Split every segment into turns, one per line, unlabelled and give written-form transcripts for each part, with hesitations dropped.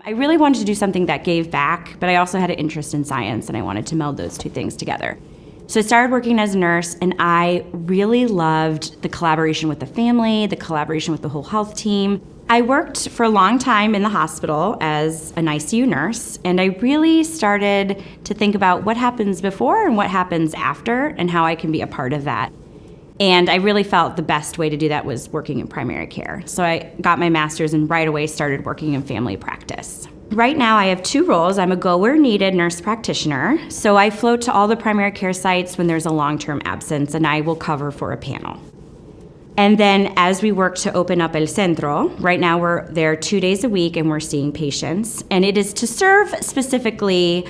I really wanted to do something that gave back, but I also had an interest in science, and I wanted to meld those two things together. So I started working as a nurse, and I really loved the collaboration with the family, the collaboration with the whole health team. I worked for a long time in the hospital as an ICU nurse, and I really started to think about what happens before and what happens after and how I can be a part of that. And I really felt the best way to do that was working in primary care. So I got my master's and right away started working in family practice. Right now I have two roles. I'm a go where needed nurse practitioner. So I float to all the primary care sites when there's a long-term absence, and I will cover for a panel. And then as we work to open up El Centro, right now we're there 2 days a week and we're seeing patients. And it is to serve specifically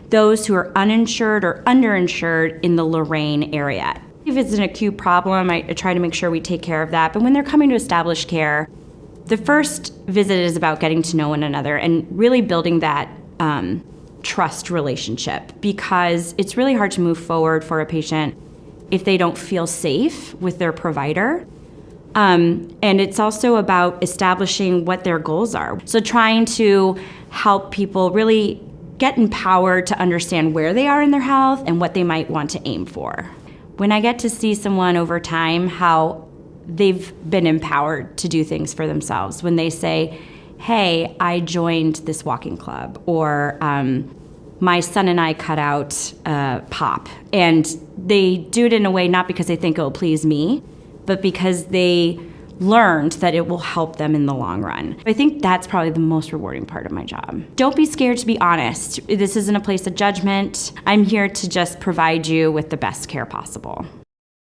those who are uninsured or underinsured in the Lorain area. If it's an acute problem, I try to make sure we take care of that. But when they're coming to established care, the first visit is about getting to know one another and really building that trust relationship, because it's really hard to move forward for a patient if they don't feel safe with their provider. And it's also about establishing what their goals are. So trying to help people really get empowered to understand where they are in their health and what they might want to aim for. When I get to see someone over time, how they've been empowered to do things for themselves, when they say, hey, I joined this walking club, or my son and I cut out pop. And they do it in a way not because they think it will please me, but because they learned that it will help them in the long run. I think that's probably the most rewarding part of my job. Don't be scared to be honest. This isn't a place of judgment. I'm here to just provide you with the best care possible.